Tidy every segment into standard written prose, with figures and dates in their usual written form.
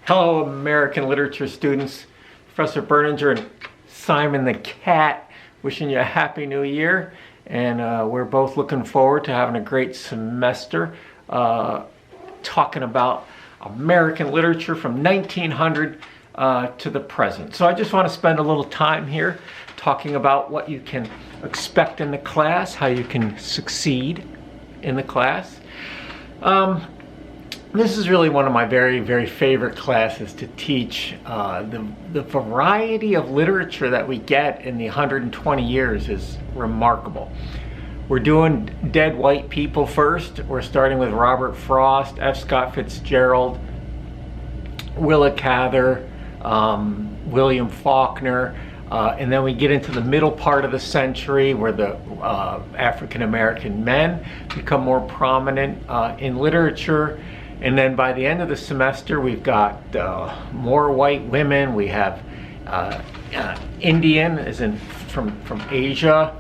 Hello, American literature students. Professor Berninger and Simon the Cat wishing you a happy new year. And we're both looking forward to having a great semester talking about American literature from 1900 to the present. So I just want to spend a little time here talking about what you can expect in the class, how you can succeed in the class. This is really one of my very, very favorite classes to teach. The variety of literature that we get in the 120 years is remarkable. We're doing dead white people first. We're starting with Robert Frost, F. Scott Fitzgerald, Willa Cather, William Faulkner, and then we get into the middle part of the century where the African American men become more prominent in literature. And then by the end of the semester, we've got more white women. We have Indian, as in from Asia,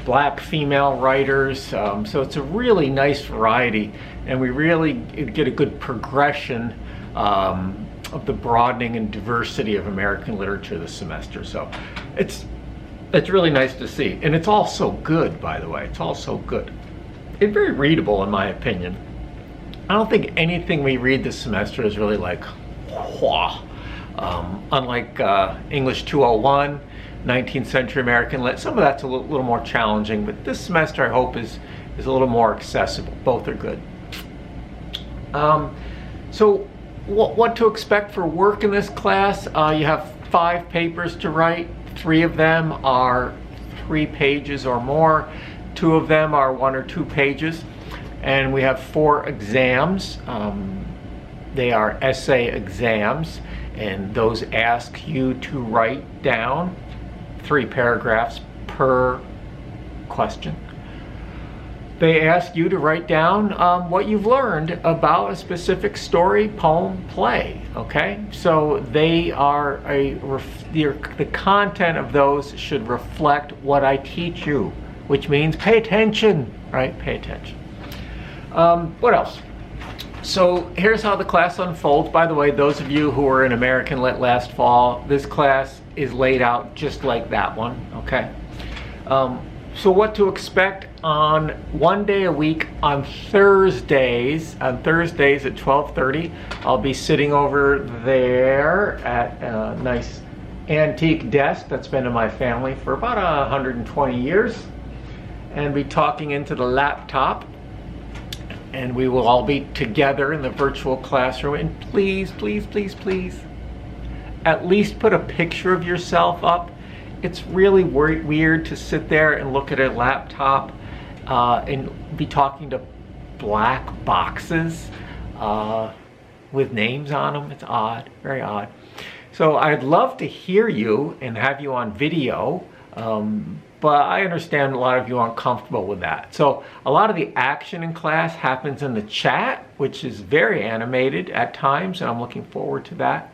black female writers. So it's a really nice variety, and we really get a good progression of the broadening and diversity of American literature this semester. So it's really nice to see, and it's all so good, by the way. It's all so good. It's very readable, in my opinion. I don't think anything we read this semester is really like, whoa. Unlike English 201, 19th century American lit, some of that's a little more challenging, but this semester I hope is a little more accessible. Both are good. So what to expect for work in this class? You have 5 papers to write. 3 of them are 3 pages or more. 2 of them are 1 or 2 pages. And we have 4 exams. They are essay exams, and those ask you to write down 3 paragraphs per question. They ask you to write down what you've learned about a specific story, poem, play. Okay, so they are the content of those should reflect what I teach you, which means pay attention, right? Pay attention. What else? So here's how the class unfolds. By the way, those of you who were in American Lit last fall, this class is laid out just like that one, okay? So what to expect on 1 day a week on Thursdays. On Thursdays at 12:30, I'll be sitting over there at a nice antique desk that's been in my family for about 120 years, and be talking into the laptop. And we will all be together in the virtual classroom. And please, please, please, please, at least put a picture of yourself up. It's really weird to sit there and look at a laptop and be talking to black boxes with names on them. It's odd, very odd. So I'd love to hear you and have you on video. But I understand a lot of you aren't comfortable with that. So a lot of the action in class happens in the chat, which is very animated at times, and I'm looking forward to that.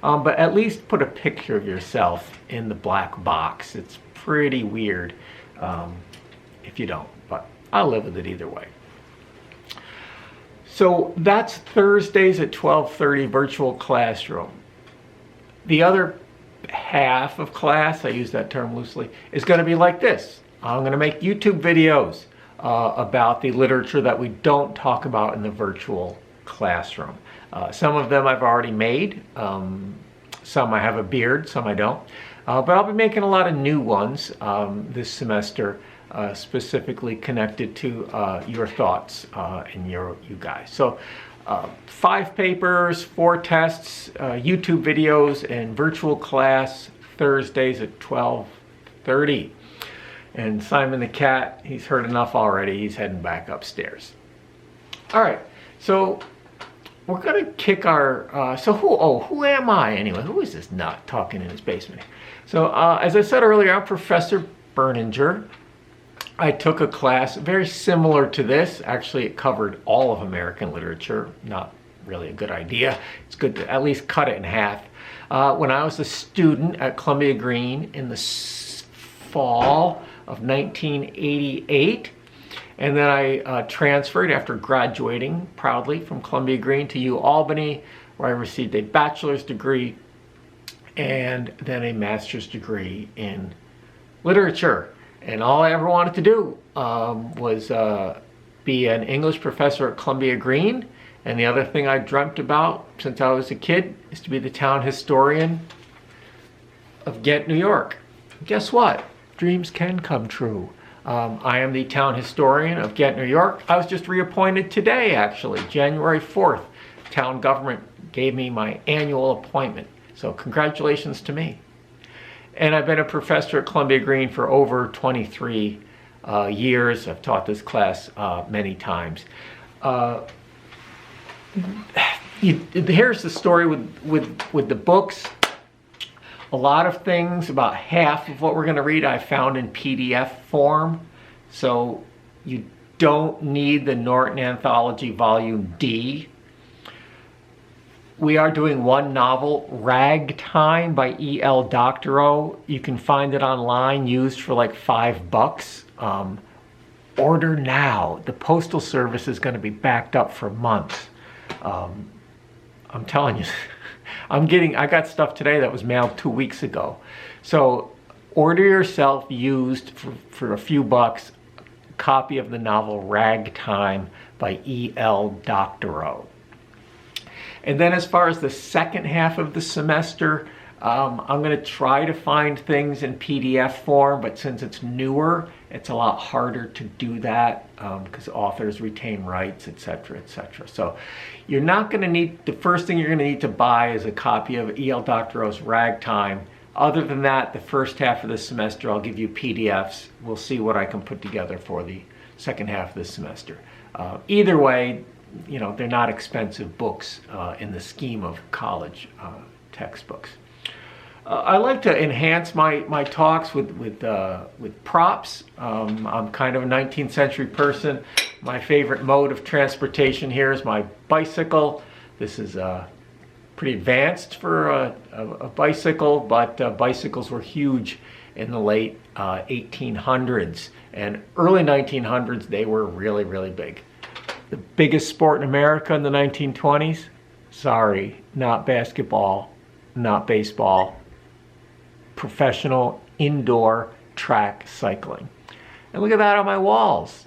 But at least put a picture of yourself in the black box. It's pretty weird if you don't, but I'll live with it either way. So that's Thursdays at 12:30 virtual classroom. The other half of class, I use that term loosely, is going to be like this. I'm going to make YouTube videos about the literature that we don't talk about in the virtual classroom. Some of them I've already made. Some I have a beard, some I don't. But I'll be making a lot of new ones this semester, specifically connected to your thoughts and you guys. So 5 papers, 4 tests, YouTube videos, and virtual class Thursdays at 12:30. And Simon the Cat, he's heard enough already. He's heading back upstairs. All right, so we're gonna kick our, who am I anyway? Who is this nut talking in his basement? So as I said earlier, I'm Professor Berninger. I took a class very similar to this. Actually, it covered all of American literature. Not really a good idea. It's good to at least cut it in half. When I was a student at Columbia Green in the fall of 1988, and then I transferred after graduating proudly from Columbia Green to UAlbany where I received a bachelor's degree and then a master's degree in literature. And all I ever wanted to do was be an English professor at Columbia Green. And the other thing I dreamt about since I was a kid is to be the town historian of Ghent, New York. Guess what? Dreams can come true. I am the town historian of Ghent, New York. I was just reappointed today, actually, January 4th. Town government gave me my annual appointment. So congratulations to me. And I've been a professor at Columbia Green for over 23 years. I've taught this class many times. Here's the story with the books. A lot of things, about half of what we're going to read, I found in PDF form. So you don't need the Norton Anthology Volume D. We are doing one novel, Ragtime by E.L. Doctorow. You can find it online, used for like $5. Order now. The Postal Service is going to be backed up for months. I'm telling you. I got stuff today that was mailed 2 weeks ago. So order yourself used for a few bucks, a copy of the novel Ragtime by E.L. Doctorow. And then as far as the second half of the semester, I'm going to try to find things in PDF form, but since it's newer, it's a lot harder to do that because authors retain rights, etc., etc. So you're not going to need, the first thing you're going to need to buy is a copy of E.L. Doctorow's Ragtime. Other than that, the first half of the semester, I'll give you PDFs. We'll see what I can put together for the second half of the semester. Either way, you know, they're not expensive books in the scheme of college textbooks. I like to enhance my talks with props. I'm kind of a 19th century person. My favorite mode of transportation here is my bicycle. This is pretty advanced for a bicycle, but bicycles were huge in the late 1800s. And early 1900s, they were really, really big. The biggest sport in America in the 1920s? Sorry, not basketball, not baseball. Professional indoor track cycling. And look at that on my walls.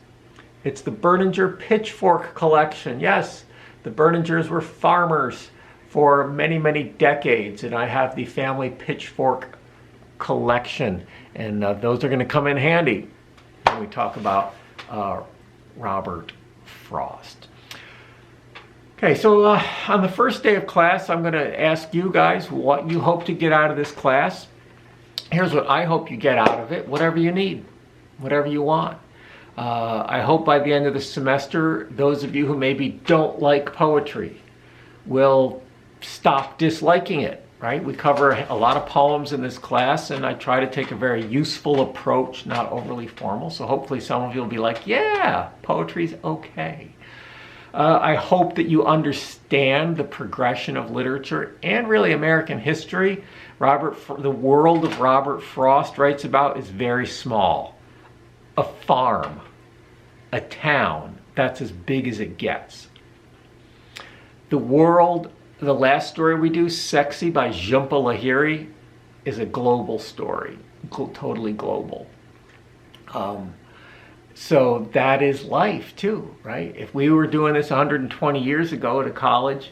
It's the Berninger Pitchfork Collection. Yes, the Berningers were farmers for many, many decades, and I have the family pitchfork collection. And those are going to come in handy when we talk about Robert Frost. Okay, so on the first day of class, I'm going to ask you guys what you hope to get out of this class. Here's what I hope you get out of it. Whatever you need, whatever you want. I hope by the end of the semester, those of you who maybe don't like poetry will stop disliking it, right? We cover a lot of poems in this class, and I try to take a very useful approach, not overly formal. So hopefully some of you will be like, yeah, poetry's okay. I hope that you understand the progression of literature and really American history. The world of Robert Frost writes about is very small. A farm, a town, that's as big as it gets. The world, the last story we do, Sexy by Jhumpa Lahiri, is a global story, totally global. So that is life too, right? If we were doing this 120 years ago at a college,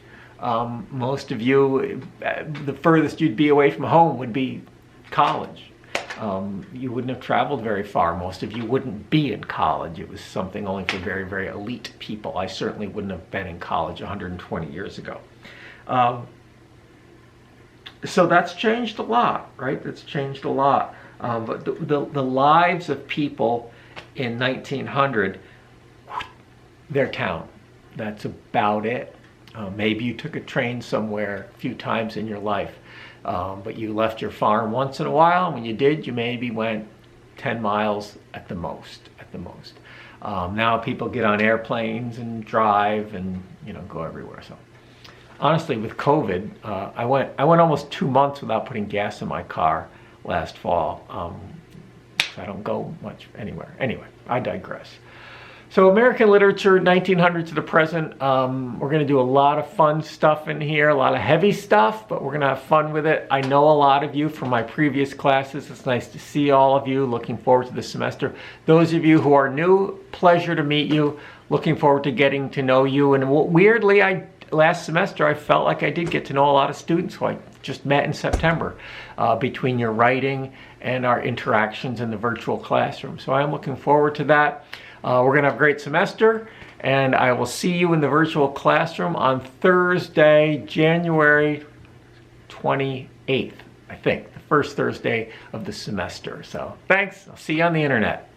most of you, the furthest you'd be away from home would be college. You wouldn't have traveled very far. Most of you wouldn't be in college. It was something only for very, very elite people. I certainly wouldn't have been in college 120 years ago. So that's changed a lot, right? That's changed a lot. But the lives of people in 1900, their town. That's about it. Maybe you took a train somewhere a few times in your life, but you left your farm once in a while. When you did, you maybe went 10 miles at the most. Now people get on airplanes and drive and go everywhere. So honestly, with COVID, I went almost 2 months without putting gas in my car last fall. I don't go much anywhere. Anyway, I digress. So American literature, 1900 to the present. We're going to do a lot of fun stuff in here, a lot of heavy stuff, but we're going to have fun with it. I know a lot of you from my previous classes. It's nice to see all of you. Looking forward to the semester. Those of you who are new, pleasure to meet you. Looking forward to getting to know you. And weirdly, last semester I felt like I did get to know a lot of students who I just met in September between your writing and our interactions in the virtual classroom. So I'm looking forward to that. We're going to have a great semester, and I will see you in the virtual classroom on Thursday, January 28th, I think, the first Thursday of the semester. So thanks. I'll see you on the internet.